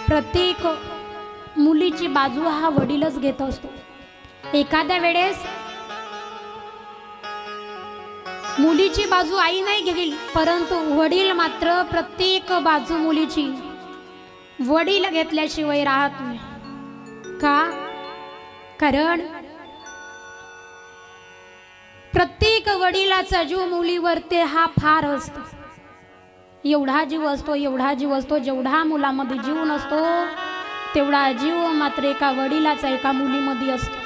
प्रत्येक मुलीची बाजू हा वडीलच घेत असतो। एखाद्या वेळेस मुलीची बाजू आई नाही घेईल, परंतु वडील मात्र प्रत्येक बाजू मुलीची वडील घेतल्याशिवाय राहत नाही। का? कारण प्रत्येक वडिलाचा जीव मुलीवरती हा फार असतो। एवढा जीव असतो, एवढा जीव असतो, जेवढा मुलामध्ये जीव नसतो तेवढा जीव मात्र एका वडिलाचा एका मुलीमध्ये असतो।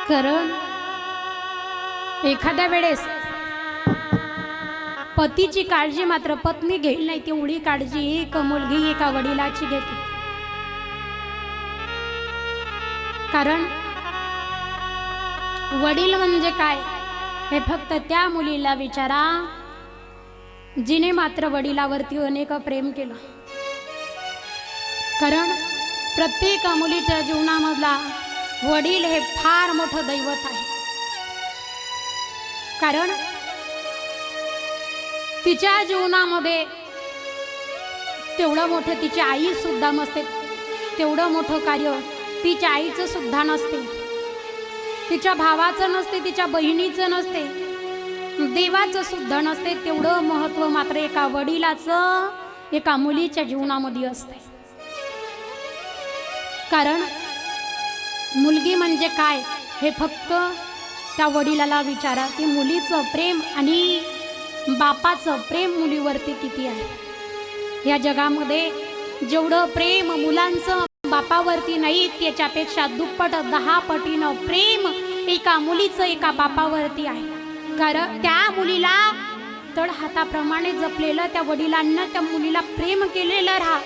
कारण एखाद्या वेळेस पतीची काळजी मात्र पत्नी घेईल नाही, तेवढी काळजी एक मुलगी एका वडिलाची घेते। कारण वडील म्हणजे काय हे फक्त त्या मुलीला विचारा जिने मात्र वडिलावरती अनेक प्रेम केलं। कारण प्रत्येक मुलीच्या जीवनामधला वडील हे फार मोठं दैवत आहे। कारण तिच्या जीवनामध्ये तेवढं मोठं तिची आई सुद्धा नसते, तेवढं मोठं कार्य तिच्या आईचं सुद्धा नसते, तिच्या भावाचं नसते, तिच्या बहिणीचं नसते, देवाचं सुद्धा नसते, तेवढं महत्त्व मात्र एका वडिलाचं एका मुलीच्या जीवनामध्ये असते। कारण मुलगी म्हणजे काय हे फक्त त्या वडिलाला विचारा, ती मुलीचं प्रेम आणि बापाचं प्रेम मुलीवरती किती आहे। या जगामध्ये जेवढं प्रेम मुलांचं बापावरती नाही त्याच्यापेक्षा दुप्पट 10 पटीनं प्रेम एका मुलीचं एका बापावरती आहे। कारण त्या मुलीला तळ हाताप्रमाणे जपलेलं त्या वडिलांना त्या मुलीला प्रेम केलेलं राहा।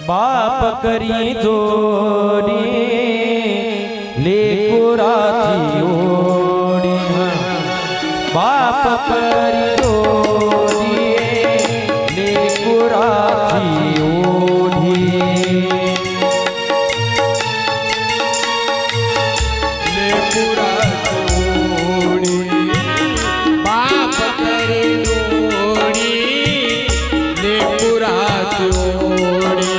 बाप करी जोडी लेकुराची ओढी, बाप करी जोडी लेकुराची ओढी, लेकुराची ओढी, बाप करी जोडी लेकुराची ओढी।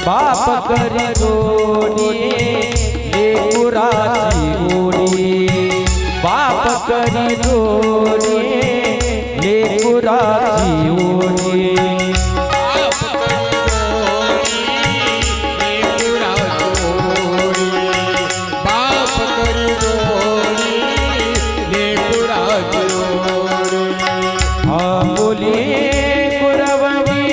बाप करी जोडी लेकुराची ओढी, बाप करी जोडी लेकुराची ओढी, बाप करी जोडी लेकुराची ओढी। हा मुली कुरवडी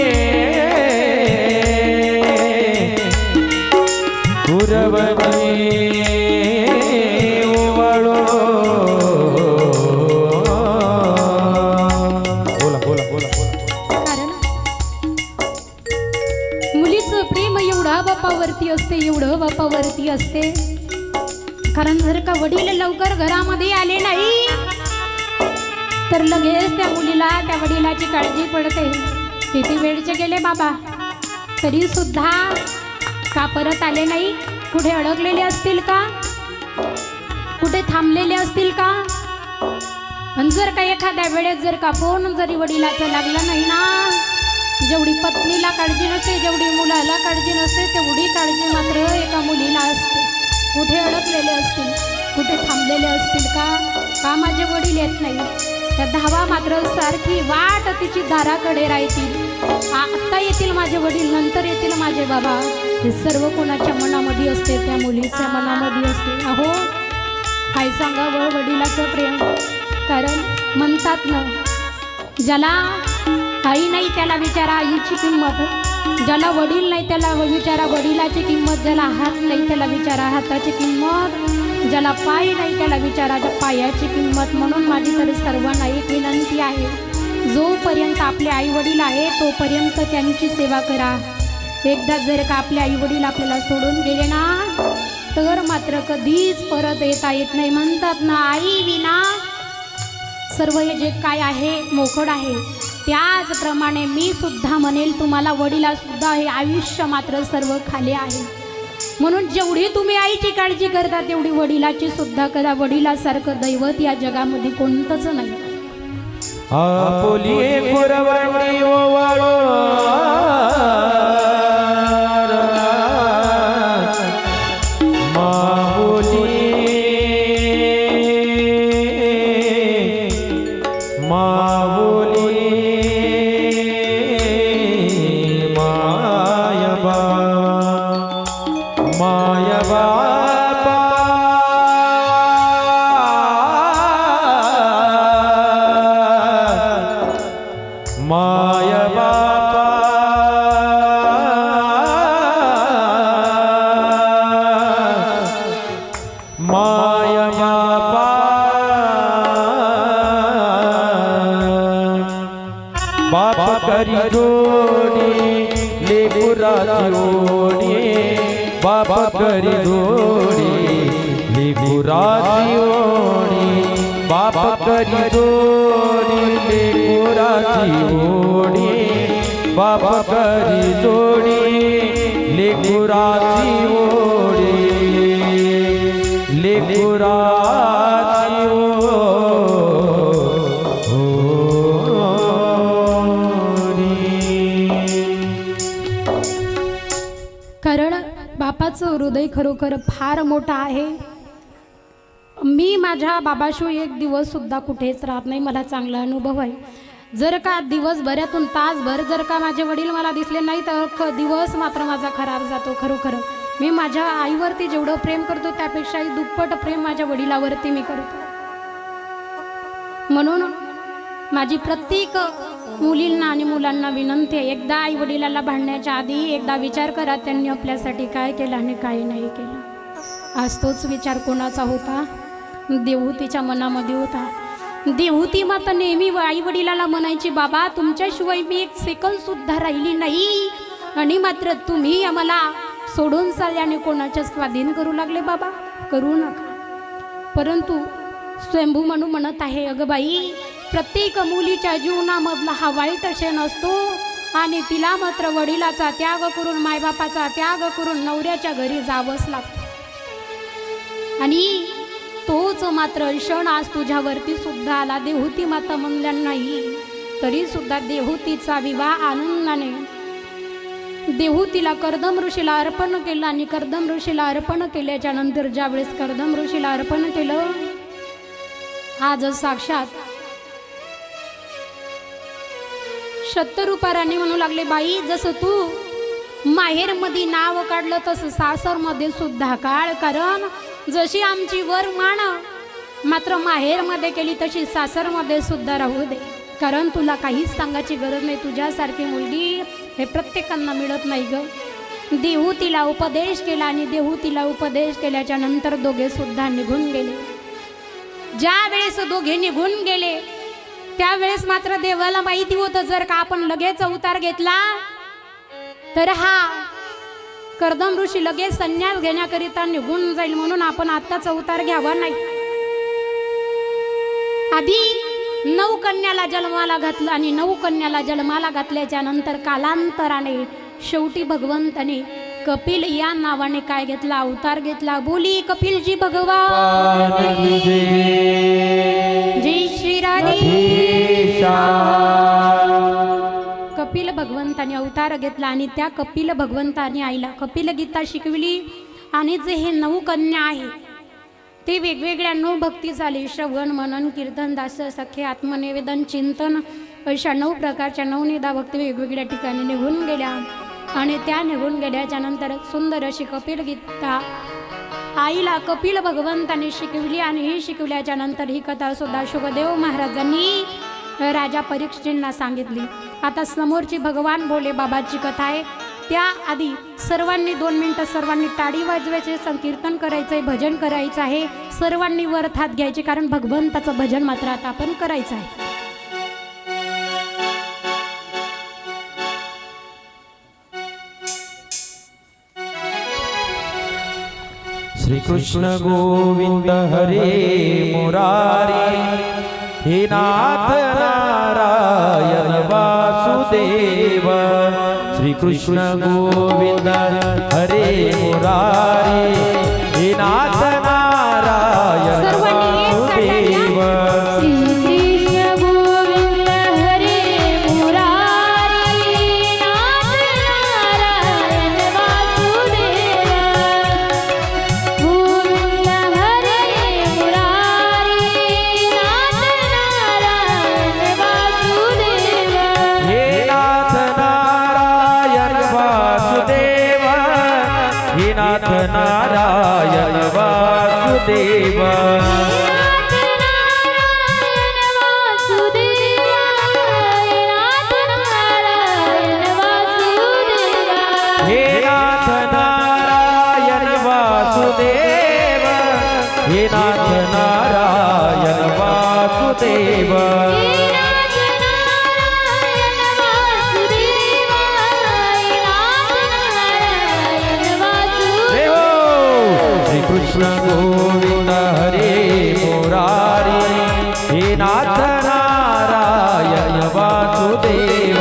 कुरवडी ओवाळो, बोला बोला बोला बोला। कारण मुलीचं प्रेम एवढा बापावरती असते, एवढं बापावरती असते। कारण जर का वडील लवकर घरामध्ये आले नाही तर लगेच त्या मुलीला त्या वडिलाची काळजी पडते। किती वेळचे गेले बाबा तरी सुद्धा का परत आले नाही? कुठे अडकलेले असतील का? कुठे थांबलेले असतील का? आणि जर का एखाद्या वेळेस जर का फोन जरी वडिलाचा लागला नाही ना, जेवढी पत्नीला काळजी नसते, जेवढी मुलाला काळजी नसते, तेवढी काळजी मात्र एका मुलीला असते। कुठे अडकलेले असतील, कुठे थांबलेले असतील का? का माझे वडील येत नाही? त्या धावा मात्र सारखी वाट तिची दाराकडे राहतील। आत्ता येतील माझे वडील, नंतर येतील माझे बाबा। हे सर्व कोणाच्या मनामध्ये असते? त्या मुलीच्या मनामध्ये असते। अहो काय सांगावं वडिलाचं प्रेम। कारण म्हणतात ना, ज्याला आई नाही त्याला विचारा आईची किंमत, ज्याला वडील नाही त्याला विचारा वडिलाची किंमत, ज्याला हात नाही त्याला विचारा हाताची किंमत, ज्याला पाय नाही त्याला विचारा पायाची किंमत। म्हणून माझी तर सर्वांना एक विनंती आहे, जोपर्यंत आपले आई वडील आहे तोपर्यंत त्यांची सेवा करा। एकदा जर का आपले आई वडील आपल्याला सोडून गेले ना तर मात्र कधीच परत येता येत नाही। म्हणतात ना, आई विना सर्व हे जे काय आहे मोकळ आहे। त्याचप्रमाणे मी सुद्धा म्हणेल तुम्हाला वडिला सुद्धा हे आयुष्य मात्र सर्व खाली आहे। म्हणून जेवढी तुम्ही आईची काळजी करता तेवढी वडिलाची सुद्धा करा. वडिलासारखं दैवत या जगामध्ये कोणतंच नाही. आपुली कुरवंडी ओवाळो माऊली माऊली मायबा मायबा माया बापा माया बापा बापा करी जोडी लेकुराची ओढी बापा करी जोडी लेकुराची ओढी बापा करी जोडी लेकुराची ओढी बापा करी जोडी लेकुराची ओढी लेकुराची ओढी. कारण बापाचं हृदय खरोखर फार मोठं आहे. मी माझ्या बाबाशिवाय एक दिवस सुद्धा कुठेच राहत नाही. मला चांगला अनुभव आहे. जर का दिवसभरातून तासभर जर का माझे वडील मला दिसले नाही तर दिवस मात्र माझा खराब जातो. खरोखर मी माझ्या आईवरती जेवढं प्रेम करतो त्यापेक्षाही दुप्पट प्रेम माझ्या वडिलावरती मी करतो. म्हणून माझी प्रत्येक मुलींना आणि मुलांना विनंती आहे, एकदा आई वडिलाला भांडण्याच्या आधी एकदा विचार करा त्यांनी आपल्यासाठी काय केलं आणि काय नाही केलं. आज तोच विचार कोणाचा होता? देवहूतीच्या मनामध्ये होता. देवहूती माता नेहमी आई वडिलाला म्हणायची, बाबा तुमच्याशिवाय मी एक सेकंद सुद्धा राहिली नाही आणि मात्र तुम्ही आम्हाला सोडून चालले आणि कोणाच्या स्वाधीन करू लागले. बाबा करू नका. परंतु स्वयंभू म्हणू म्हणत आहे, अगं बाई प्रत्येक मुलीच्या जीवनामधला हा वाईट क्षण असतो आणि तिला मात्र वडिलाचा त्याग करून मायबापाचा त्याग करून नवऱ्याच्या घरी जावंच लागतं. आणि तोच मात्र क्षण आज तुझ्यावरती सुद्धा आला. देवहूती माता म्हणल्या नाही तरी सुद्धा देवहूतीचा विवाह आनंदाने देवहूतीला कर्दम ऋषीला अर्पण केलं आणि कर्दम ऋषीला अर्पण केल्याच्या नंतर ज्यावेळेस कर्दम ऋषीला अर्पण केलं, आज साक्षात शतरूपाराने म्हणू लागले, बाई जसं तू माहेरमध्ये नाव काढलं तसं सासरमध्ये सुद्धा काढ. कारण जशी आमची वर मान मात्र माहेरमध्ये केली तशी सासरमध्ये सुद्धा राहू दे. कारण तुला काहीच सांगायची गरज नाही. तुझ्यासारखी मुलगी हे प्रत्येकांना मिळत नाही ग. देवहूतीला उपदेश केला आणि देवहूतीला उपदेश केल्याच्या नंतर दोघे सुद्धा निघून गेले. ज्या वेळेस दोघे निघून गेले त्यावेळेस मात्र देवाला माहिती होतं जर का आपण लगेच अवतार घेतला तर हा कर्दम ऋषी लगेच संन्यास घेण्याकरिता निघून जाईल. म्हणून आपण आत्ताच अवतार घ्यावा नाही. आधी 9 कन्याला जन्माला घातलं आणि 9 कन्याला जन्माला घातल्याच्या नंतर कालांतराने शेवटी भगवंताने कपिल या नावाने काय घेतला? अवतार घेतला. बोली कपिलजी भगवान जय श्री राधे. कपिल भगवंताने अवतार घेतला आणि त्या कपिल भगवंताने आईला कपिल गीता शिकविली. आणि जे हे 9 कन्या आहे ते वेगवेगळ्या 9 भक्ती झाली. श्रवण मनन कीर्तन दास सखे आत्मनिवेदन चिंतन अशा 9 प्रकारच्या 9 निदा भक्ती वेगवेगळ्या ठिकाणी निघून गेल्या. आणि त्या निघून गेल्याच्या नंतर सुंदर अशी कपिल गीता आईला कपिल भगवंताने शिकविली. आणि ही शिकवल्याच्या नंतर ही कथा सुद्धा शुभदेव महाराजांनी राजा परीक्षितांना सांगितली. आता समोरची भगवान भोले बाबाची कथा आहे. त्याआधी सर्वांनी 2 मिनिटं सर्वांनी टाळी वाजवायचे, संकीर्तन करायचंय, भजन करायचं आहे. सर्वांनी वर हात घ्यायचे कारण भगवंताचं भजन मात्र आता आपण करायचं आहे. श्री कृष्ण गोविंद हरे मुरारी हे नाथ नारायण वासुदेव वासुदेव श्रीकृष्ण गोविंद हरे मुरारी हे नाथ नारायण वासुदेव नाथ नारायण वासुदेव हे नाथ नारायण वासुदेव हे नाथ नारायण वासुदेव कृष्ण गोविंद हरे मुरारी हे नाथ नारायण वासुदेव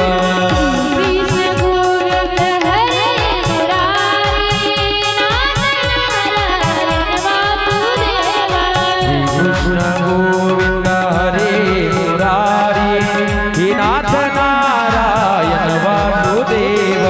कृष्ण गोविंद हरे मुरारी हे नाथ नारायण वासुदेव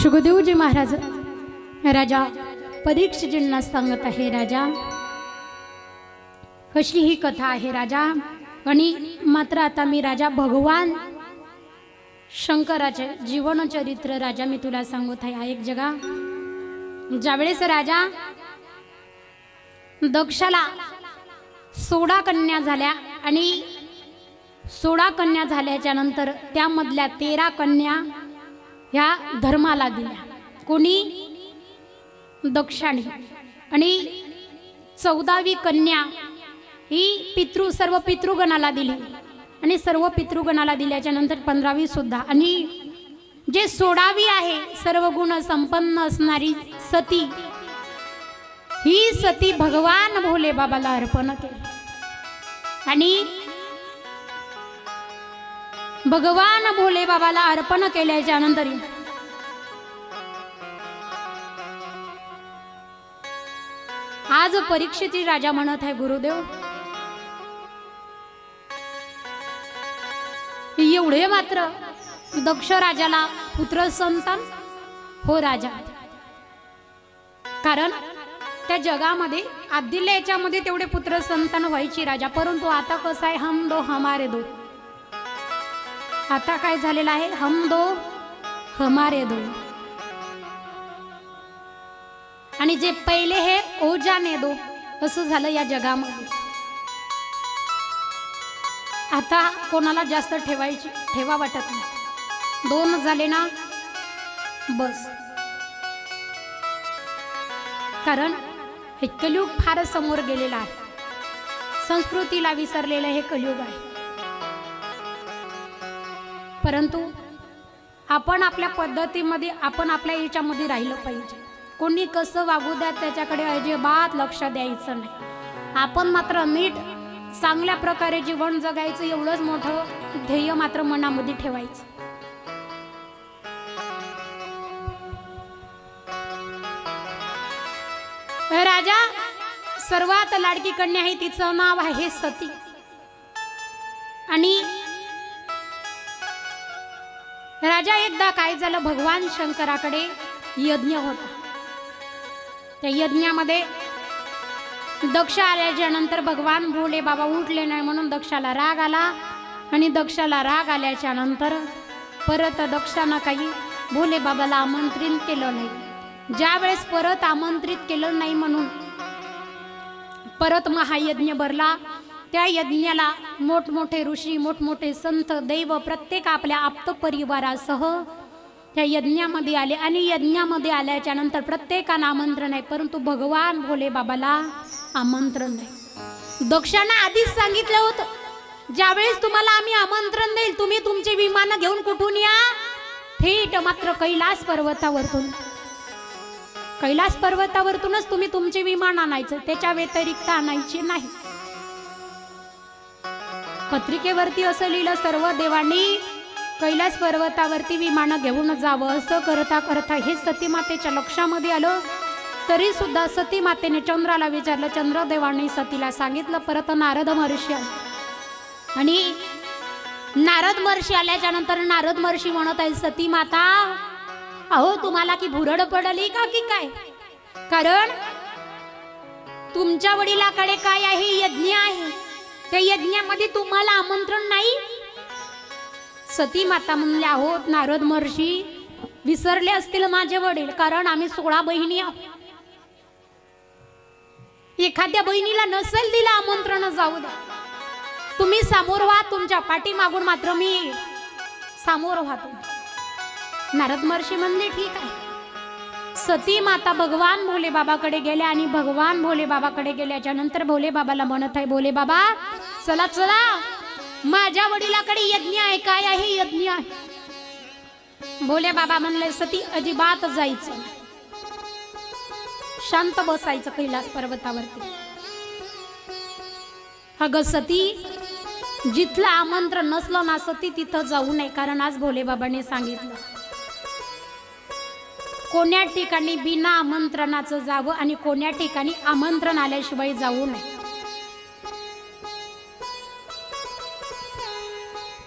सुखदेवजी महाराज राजा परीक्षितांना सांगत आहे, राजा कशी ही कथा आहे राजा. आणि मात्र आता मी राजा भगवान शंकराचे जीवनचरित्र राजा मी तुला सांगत आहे. एक जगा ज्यावेळेस राजा दक्षाला 16 कन्या झाल्या आणि 16 कन्या झाल्याच्या नंतर त्यामधल्या 13 कन्या ह्या धर्माला दिल्या. कोणी? दक्षाने. आणि 14वी कन्या ही सर्व पितृगणाला दिली आणि सर्व पितृगणाला दिल्याच्या नंतर 15वी सुद्धा. आणि जे 16वी आहे सर्व गुण संपन्न असणारी सती, ही सती भगवान भोले बाबाला अर्पण केली. आणि भगवान भोले बाबाला अर्पण केल्याच्या नंतर आज परीक्षेची राजा म्हणत आहे, गुरुदेव एवढे मात्र दक्ष राजाला पुत्र संतान हो राजा. कारण त्या जगामध्ये आदिल्या याच्यामध्ये तेवढे पुत्र संतान व्हायची राजा. परंतु आता कसं आहे, हम दो हमारे दो. आता काय झालेलं आहे, हम दो हमारे दो. आणि जे पहिले हे ओजाने दो असं झालं या जगामध्ये. आता कोणाला जास्त ठेवा वाटत नाही. 2 झाले ना बस. कारण हे कलियुग फारच समोर गेलेलं आहे. संस्कृतीला विसरलेलं हे कलियुग आहे. परंतु आपण आपल्या पद्धतीमध्ये, आपण आपल्या याच्यामध्ये राहिलं पाहिजे. कोणी कसं वागू द्या त्याच्याकडे अजिबात लक्ष द्यायचं नाही. आपण मात्र नीट चांगल्या प्रकारे जीवन जगायचं, एवढंच मोठं ध्येय मात्र मनामध्ये ठेवायचं. राजा सर्वात लाडकी कन्या आहे, तिचं नाव आहे सती. आणि राजा एकदा काय झालं, भगवान शंकराकडे यज्ञ होता. त्या यज्ञामध्ये दक्ष आल्याच्या नंतर भगवान भोले बाबा उठले नाही म्हणून दक्षाला राग आला. आणि दक्षाला राग आल्याच्या नंतर परत दक्षानं काही भोले बाबाला आमंत्रित केलं नाही. ज्या वेळेस परत आमंत्रित केलं नाही म्हणून परत महायज्ञ भरला. त्या यज्ञाला मोठमोठे ऋषी, मोठमोठे संत, दैव प्रत्येक आपल्या आप्त परिवारासह त्या यज्ञामध्ये आले. आणि यज्ञामध्ये आल्याच्या नंतर प्रत्येकाला आमंत्रण आहे, परंतु भगवान भोले बाबाला आमंत्रण नाही. दक्षानं आधीच सांगितलं होतं, ज्यावेळेस तुम्हाला आम्ही आमंत्रण देईल तुम्ही तुमचे विमान घेऊन कुठून या, थेट मात्र कैलास पर्वतावरतून. कैलास पर्वतावरतूनच तुम्ही तुमचे विमान आणायचं, त्याच्या व्यतिरिक्त आणायचे नाही. पत्रिकेवरती असं लिहिलं, सर्व देवांनी कैलास पर्वतावरती विमानं घेऊन जावं. असं करता करता हे सतीमातेच्या लक्षामध्ये आलं. तरी सुद्धा सतीमातेने चंद्राला विचारलं. चंद्रदेवांनी सतीला सांगितलं. परत नारद महर्षी आले. आणि नारद महर्षी आल्याच्या नंतर नारद महर्षी म्हणत आहे, सती माता अहो तुम्हाला की भुरड पडली का की काय, कारण तुमच्या वडिलाकडे काय आहे, यज्ञ आहे, त्या यज्ञामध्ये तुम्हाला आमंत्रण नाही. सती माता म्हणल्या, हो नारद महर्षी विसरले असतील माझे वडील, कारण आम्ही 16 बहिणी आहोत. एखाद्या बहिणीला नसेल दिलं आमंत्रण, जाऊ द्या तुम्ही समोर व्हा, तुमच्या पाठीमागून मात्र मी समोर वाहतो. नारद महर्षी म्हणले ठीक आहे. सती माता भगवान भोले बाबाकडे गेल्या. आणि भगवान भोले बाबाकडे गेल्याच्या नंतर भोले बाबाला म्हणत आहे, भोले बाबा चला चला, माझ्या वडिलाकडे यज्ञ आहे. काय आहे, यज्ञ आहे. भोले बाबा म्हणले, सती अजिबात जायचं, शांत बसायचं कैलास पर्वतावरती. अगं सती, जिथलं आमंत्रण नसलं ना सती तिथं जाऊ नये, कारण आज भोले बाबांनी सांगितलं कोण्या ठिकाणी बिना आमंत्रणाचं जावं आणि कोण्या ठिकाणी आमंत्रण आल्याशिवाय जाऊ नये.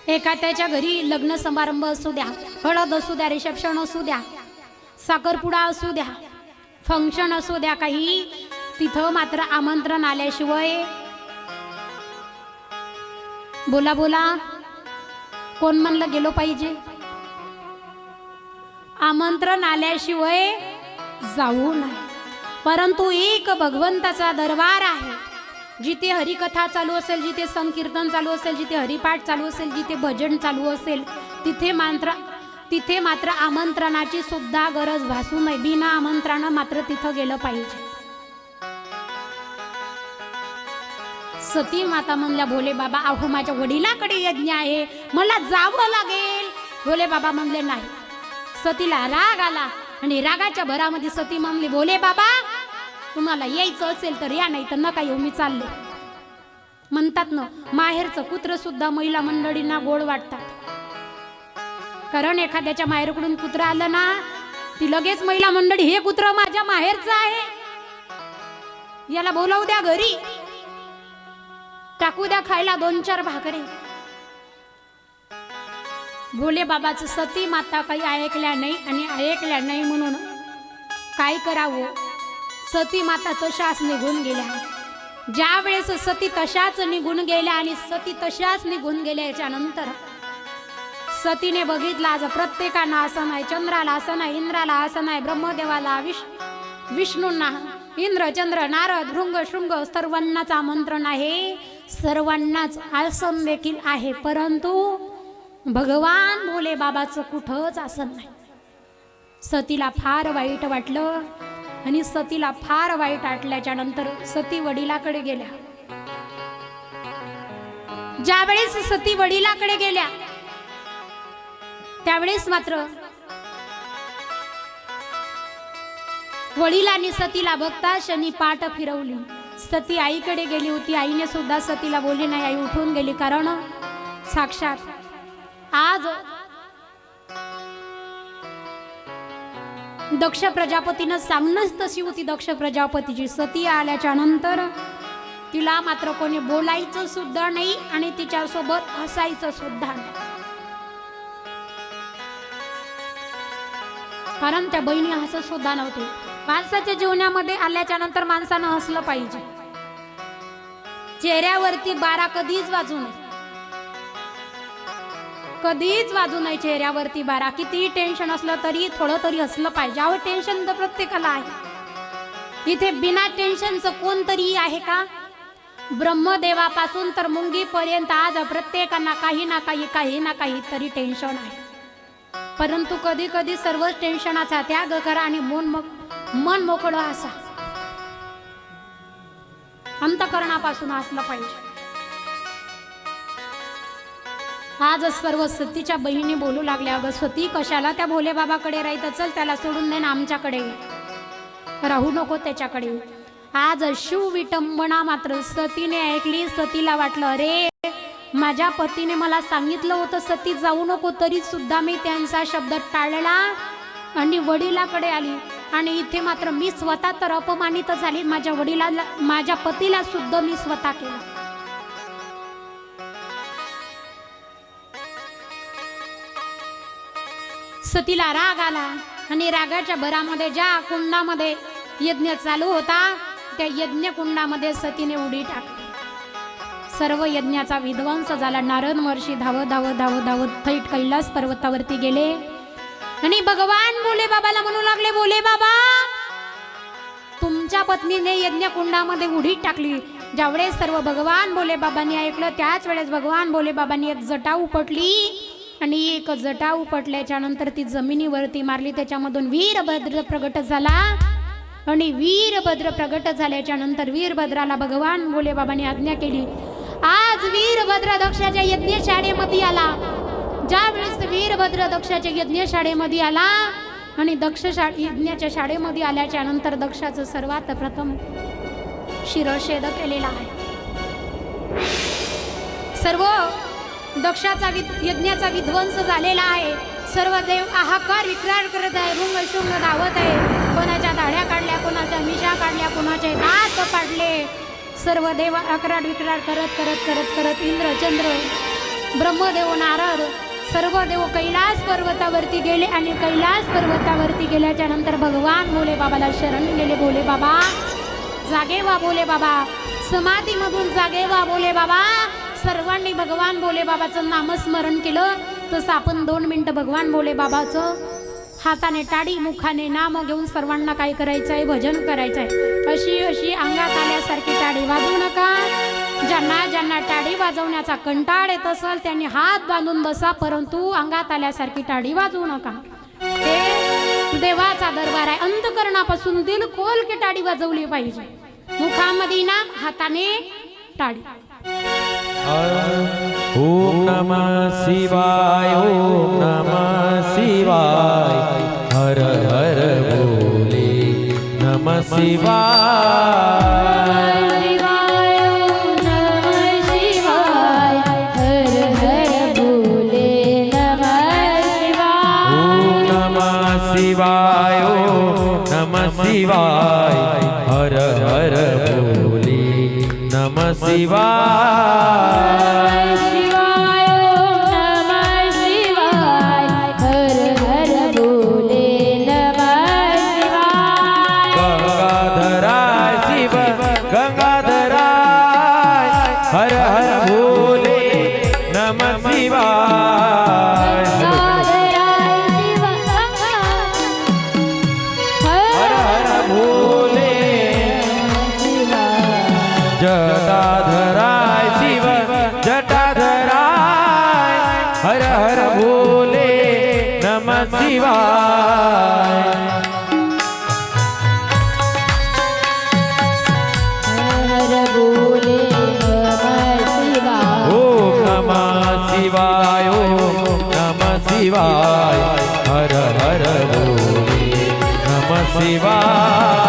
एखाद्याच्या घरी लग्न समारंभ असू द्या, हळद असू द्या, रिसेप्शन असू द्या, साखरपुडा असू द्या, फंक्शन असू द्या, काही तिथं मात्र आमंत्रण आल्याशिवाय बोला बोला कोण म्हणलं गेलो पाहिजे, आमंत्रण आल्याशिवाय जाऊ नये. परंतु एक भगवंताचा दरबार आहे, जिथे हरिकथा चालू असेल, जिथे संकीर्तन चालू असेल, जिथे हरिपाठ चालू असेल, जिथे भजन चालू असेल, तिथे मात्र आमंत्रणाची सुद्धा गरज भासू नये. बिना आमंत्रणानं मात्र तिथं गेलं पाहिजे. सती माता म्हणल्या, भोले बाबा अहो माझ्या वडिलाकडे यज्ञ आहे, मला जावं लागेल. भोले बाबा म्हणले नाही. सतीला राग आला आणि रागाच्या भरामध्ये सती म्हणली, भोले बाबा तुम्हाला यायचं असेल तर या, नाही तर नका येऊ, मी चालले. म्हणतात ना, माहेरचं कुत्र सुद्धा महिला मंडळींना गोड वाटतात. कारण एखाद्याच्या माहेरकडून कुत्र आलं ना, ती लगेच महिला मंडळी, हे कुत्र माझ्या माहेरचं आहे, याला बोलावू द्या घरी, टाकू द्या खायला 2-4 भाकरी. भोले बाबाचं सती माता काही ऐकल्या नाही. आणि ऐकल्या नाही म्हणून काय करावं, सती माता तशाच निघून गेल्या. ज्या वेळेस सती तशाच निघून गेल्या आणि सती तशाच निघून गेल्याच्या नंतर सतीने बघितलं, आज प्रत्येकाला असं नाही, चंद्राला असं नाही, इंद्राला असं नाही, ब्रह्मदेवाला, विष्णूंना, इंद्र, चंद्र, नारद, भृंग, शृंग सर्वांनाच आमंत्रण आहे, सर्वांनाच आसन देखील आहे. परंतु भगवान भोले बाबाचं कुठंच आसन नाही. सतीला फार वाईट वाटलं. आणि सतीला फार वाईट वाटल्याच्या नंतर सती वडिलाकडे गेल्या. ज्यावेळेस सती वडिलाकडे गेल्या त्यावेळेस मात्र वडिलांनी सतीला बघता शनी पाठ फिरवली. सती आईकडे गेली होती. आईने सुद्धा सतीला बोलली नाही. आई उठून गेली, कारण साक्षात आज दक्ष प्रजापतीनं सांगणंच तशी होती. दक्ष प्रजापतीची सती आल्याच्या नंतर तिला मात्र कोणी बोलायचं सुद्धा नाही आणि तिच्यासोबत हसायचं सुद्धा नाही, कारण त्या बहिणी हसत सुद्धा नव्हते. माणसाच्या जीवनामध्ये आल्याच्या नंतर माणसानं हसलं पाहिजे. चेहऱ्यावरती बारा कधीच वाजू नये, कधीच वाजू नये चेहऱ्यावरती बारा. कितीही टेन्शन असलं तरी थोडं तरी हसलं पाहिजे. अहो टेन्शन तर प्रत्येकाला आहे. इथे बिना टेन्शनचं कोणतरी आहे का? ब्रह्मदेवापासून तर मुंगीपर्यंत आज प्रत्येकांना काही ना काही तरी टेन्शन आहे. परंतु कधी कधी सर्व टेन्शनाचा त्याग करा आणि मन मोकळं असा अंतःकरणापासून हसलं पाहिजे. आज सर्व सतीच्या बहिणी बोलू लागल्या, अगं सती कशाला त्या भोले बाबाकडे राहायचं, चल त्याला सोडून दे ना, आमच्याकडे राहू नको त्याच्याकडे. आज शिव विटंबना मात्र सतीने ऐकली. सतीला वाटलं, अरे माझ्या पतीने मला सांगितलं होतं सती जाऊ नको, तरी सुद्धा मी त्यांचा शब्द टाळला आणि वडिलाकडे आली. आणि इथे मात्र मी स्वतः तर अपमानित झाली. माझ्या वडिलाला, माझ्या पतीला सुद्धा मी स्वतः केलं. सतीला राग आला आणि रागाच्या भरामध्ये ज्या कुंडामध्ये यज्ञ चालू होता त्या यज्ञ कुंडामध्ये सतीने उडी टाकली. सर्व यज्ञाचा विध्वंस झाला. नारद महर्षी धावत थेट कैलास पर्वतावरती गेले आणि भगवान भोले बाबाला म्हणू लागले, भोले बाबा तुमच्या पत्नीने यज्ञ कुंडामध्ये उडी टाकली. ज्यावेळेस सर्व भगवान भोले बाबांनी ऐकलं त्याच वेळेस भगवान भोले बाबांनी एक जटा उपटली आणि एक जटा उपटल्याच्या नंतर ती जमिनीवरती मारली. त्याच्यामधून वीरभद्र प्रगट झाला आणि वीरभद्र प्रगट झाल्याच्या नंतर वीरभद्राला भगवान भोले बाबांनी आज्ञा केली, आज वीरभद्र दक्षाच्या यज्ञशाळेमध्ये आला. ज्यावेळेस वीरभद्र दक्षाच्या यज्ञशाळेमध्ये आला आणि यज्ञाच्या शाळेमध्ये आल्याच्या नंतर दक्षाचं सर्वात प्रथम शिरच्छेद केलेला आहे. सर्व दक्षाचा यज्ञाचा विध्वंस झालेला आहे. सर्व देव हाहाकार विक्रार करत आहे, रुंग शुंग धावत आहे. कोणाच्या दाढ्या काढल्या, कोणाच्या मिशा काढल्या, कोणाचे दात पाडले. सर्व देव अकराड विक्रार करत करत करत करत इंद्र चंद्र ब्रह्मदेव नारद सर्व देव कैलास पर्वतावरती गेले आणि कैलास पर्वतावरती गेल्याच्या नंतर भगवान भोले बाबाला शरण गेले. भोले बाबा जागे व्हा, भोले बाबा समाधीमधून जागे व्हा, भोले बाबा. सर्वांनी भगवान भोले बाबाचं नामस्मरण केलं. तसं आपण 2 मिनिटं भगवान भोले बाबाचं हाताने टाळी मुखाने नाम घेऊन सर्वांना काय करायचं आहे, भजन करायचं आहे. अशी अशी अंगात आल्यासारखी टाळी वाजवू नका. ज्यांना ज्यांना टाळी वाजवण्याचा कंटाळ येत असेल त्यांनी हात बांधून बसा, परंतु अंगात आल्यासारखी टाळी वाजवू नका. हे देवाचा दरबार आहे. अंतकरणापासून दिल खोल की टाळी वाजवली पाहिजे. मुखामध्ये ना, हाताने टाळी. ओम नमः शिवाय, ओम नमः शिवाय, हर हर भोले नमः शिवाय. शिवाय ओम नमः शिवाय, हर हर भोले नमः शिवाय. शिवाय ओम नमः शिवाय, हर हर भोले नमः शिवाय. गंगाधराय शिव गंगाधराय, हर हर भोले नमः शिवाय. जटाधराय शिव जटाधराय, हर हर भोले नमः शिवाय. शिवाय हर हर भोले नमः शिवाय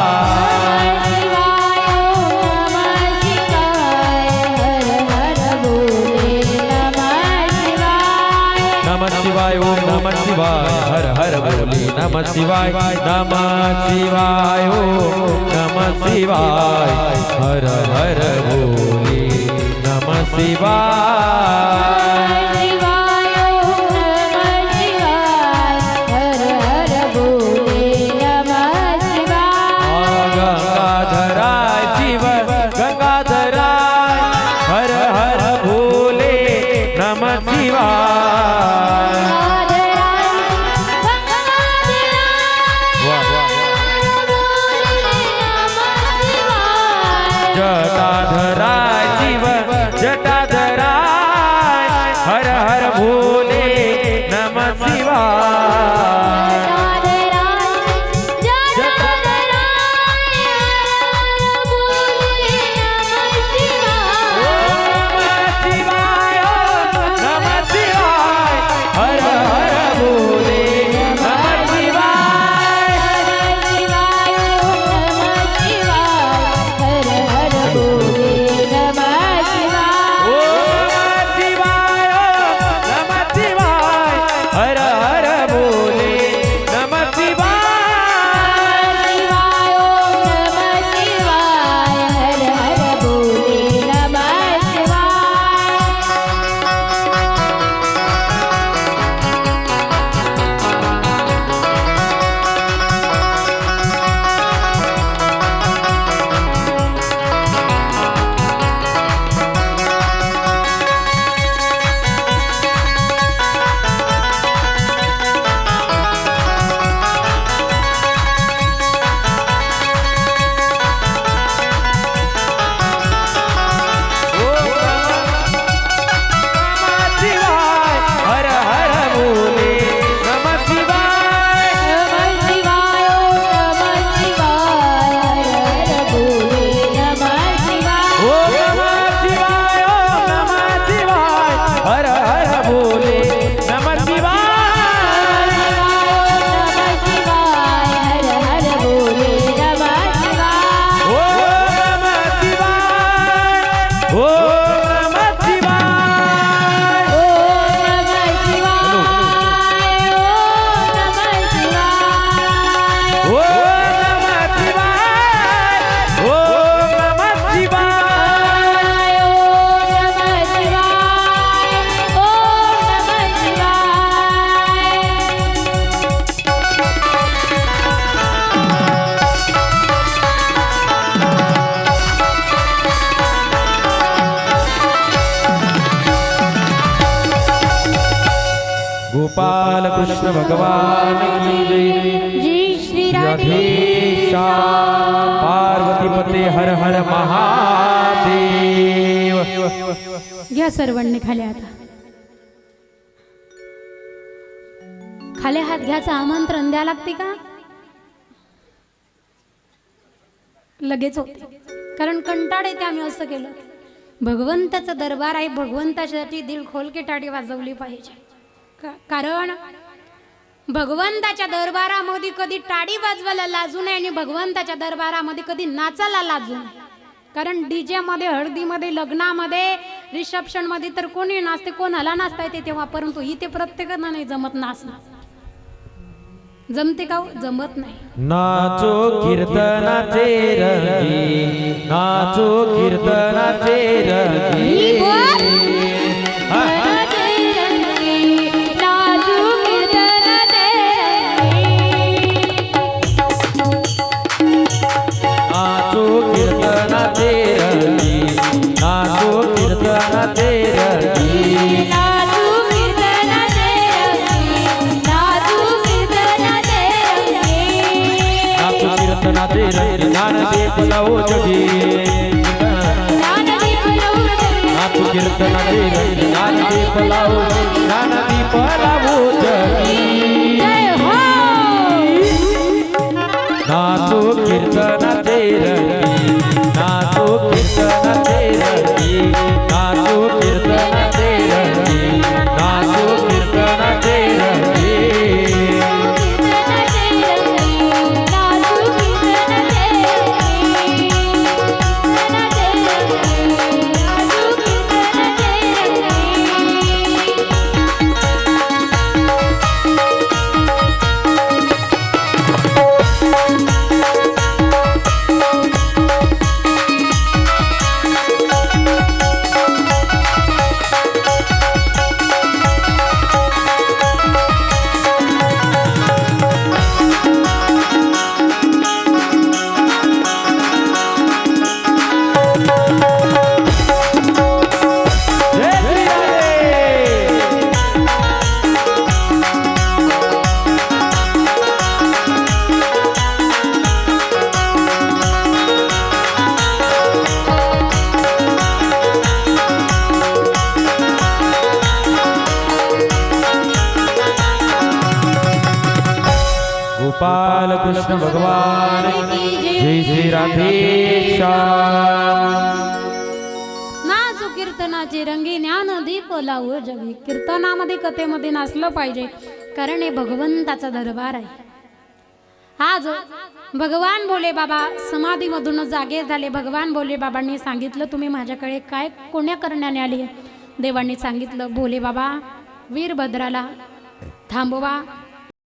नमः शिवाय ओम नमः शिवाय हर हर भोले नमः शिवाय ओम नमः शिवाय हर हर भोले नमः शिवाय गंगाधराय शिव गंगाधराय हर हर भोले नमः शिवाय जटाधराय शिव जटाधराय हर हर भोले नमः शिवाय गोपाल कृष्ण भगवान की जय श्री राधेशा पार्वती पते हर हर महादेव घ्या सर्वांनी खाली आता खाली हात घ्यायचं आमंत्रण द्या लागते का लगेच होते कारण कंटाळ येते आम्ही असं केलं भगवंताचा दरबार आहे भगवंतासाठी दिल खोल के टाळी वाजवली पाहिजे कारण भगवंताच्या दरबारामध्ये कधी टाळी वाजवायला लाजू नये आणि भगवंताच्या दरबारामध्ये कधी नाचायला लाजू नये कारण डीजे मध्ये हळदीमध्ये लग्नामध्ये रिसेप्शन मध्ये तर कोणी नाचते कोणाला नाचता येते तेव्हा परंतु इथे प्रत्येकाला नाही जमत नाचणं जमते का जमत नाही नाचो कीर्तनाचे रंगी नाचो कीर्तनाचे रंगी नाचो कीर्तनाचे रंगी नाचो कीर्तनाचे रंगी नाचो कीर्तनाचे रंगी ज्ञानदीप लावो जगी नाचो कीर्तनाचे रंगी ज्ञानदीप लावो जगी नाचो कीर्तनाचे रंगी नाचो कीर्तनाचे रंगी नाचो कीर्तनाचे रंगी नाचो कीर्तनाचे रंगी गोपाल कृष्ण भगवान की जय श्री राधेश्याम नाचो कीर्तनाचे रंगी ज्ञान दीप लावू जगी कीर्तनामध्ये कथेमध्ये नाचलं पाहिजे कारण हे भगवंताचा दरबार आहे. आज भगवान भोले बाबा समाधीमधून जागे झाले. भगवान भोले बाबांनी सांगितलं तुम्ही माझ्याकडे काय कोण्या करण्याने आली. देवांनी सांगितलं भोले बाबा वीरभद्राला थांबवा